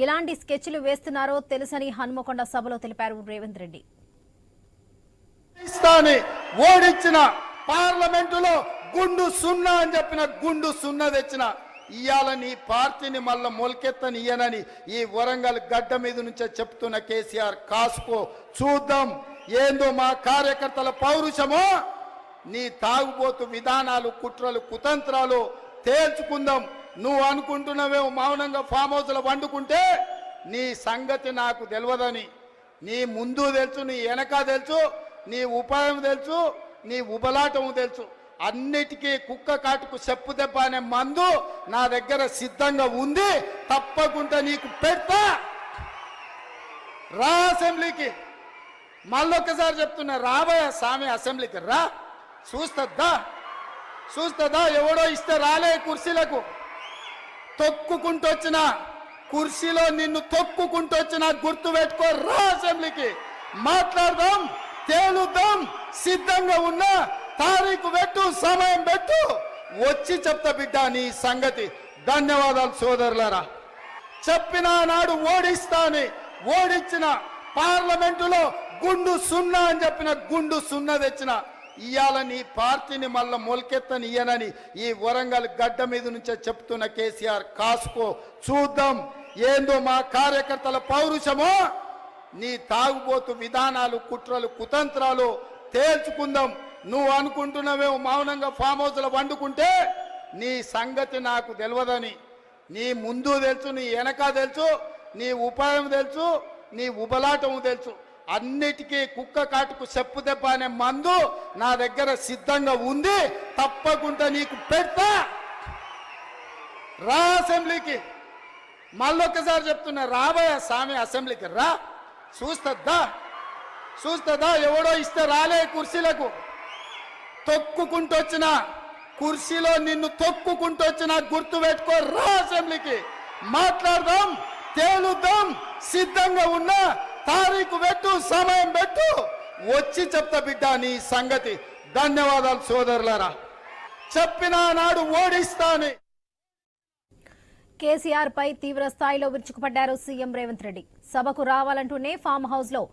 ఎలాంటి స్కెచ్లు వేస్తున్నారో తెలుసని హన్మకొండ సభలో తెలిపారు రేవంత్ రెడ్డి. ఓడించిన పార్లమెంటులో గుండు సున్నా అని చెప్పిన గుండు సున్నా తెచ్చిన ఇయాల నీ పార్టీని మళ్ళా మొలకెత్తని ఇయ్యనని ఈ వరంగల్ గడ్డ మీద నుంచే చెప్తున్న కేసీఆర్ కాసుకో, చూద్దాం ఏందో మా కార్యకర్తల పౌరుషమో, నీ తాగుబోతు విధానాలు, కుట్రలు, కుతంత్రాలు తేల్చుకుందాం. నువ్వు అనుకుంటున్నావేమో మౌనంగా ఫామ్ హౌస్లో వండుకుంటే నీ సంగతి నాకు తెలియదని. నీ ముందు తెలుసు, నీ వెనక తెలుసు, నీ ఉపాయం తెలుసు, నీ ఉబలాటం తెలుసు. అన్నిటికీ కుక్క కాటుకు చెప్పు దెబ్బ అనే మందు నా దగ్గర సిద్ధంగా ఉంది. తప్పకుండా నీకు పెడతా. రా అసెంబ్లీకి. మళ్ళొక్కసారి చెప్తున్నా, రాబోయే స్వామి అసెంబ్లీకి రా. చూస్తుందా ఎవడో ఇస్తే రాలే కుర్చీలకు. తొక్కుకుంటొచ్చిన కుర్చీలో నిన్ను తొక్కుకుంటొచ్చిన గుర్తు పెట్టుకో. రా అసెంబ్లీకి, మాట్లాడదాం, తేలుద్దాం. సిద్ధంగా ఉన్నా తారీఖు పెట్టు, సమయం పెట్టు, వచ్చి చెప్తా బిడ్డ నీ సంగతి. ధన్యవాదాలు సోదరులారా. చెప్పిన నాడు ఓడిస్తాని ఓడించిన పార్లమెంటులో గుండు సున్నా అని చెప్పిన గుండు సున్నా తెచ్చిన ఇయాల నీ పార్టీని మళ్ళా మొలకెత్తని ఇయ్యనని ఈ వరంగల్ గడ్డ మీద నుంచే చెప్తున్న కేసీఆర్ కాసుకో, చూద్దాం ఏందో మా కార్యకర్తల పౌరుషమో, నీ తాగుబోతు విధానాలు, కుట్రలు, కుతంత్రాలు తేల్చుకుందాం. నువ్వు అనుకుంటున్నావేమో మౌనంగా ఫామ్ హౌస్లో వండుకుంటే నీ సంగతి నాకు తెలియదని. నీ ముందు తెలుసు, నీ వెనక తెలుసు, నీ ఉపాయం తెలుసు, నీ ఉబలాటం తెలుసు. అన్నిటికీ కుక్క కాటుకు చెప్పు దెబ్బ అనే మందు నా దగ్గర సిద్ధంగా ఉంది. తప్పకుండా నీకు పెడతా. రా అసెంబ్లీకి. మళ్ళొక్కసారి చెప్తున్నా, రాబోయే స్వామి అసెంబ్లీకి రా. చూస్తుందా ఎవడో ఇస్తే రాలే కుర్చీలకు. తొక్కుకుంటొచ్చిన కుర్చీలో నిన్ను తొక్కుకుంటొచ్చిన గుర్తు పెట్టుకో. రా అసెంబ్లీకి, మాట్లాడదాం, తేలుద్దాం. సిద్ధంగా ఉన్నా తారీఖు పెట్టు, సమయం పెట్టు, వచ్చి చెప్తా బిడ్డ నీ సంగతి. ధన్యవాదాలు సోదరులారా. చెప్పిన నాడు ఓడిస్తాని. కేసీఆర్ పై తీవ్ర స్థాయిలో విరుచుకుపడ్డారు సీఎం రేవంత్ రెడ్డి. సభకు రావాలంటూనే ఫామ్ హౌస్ లో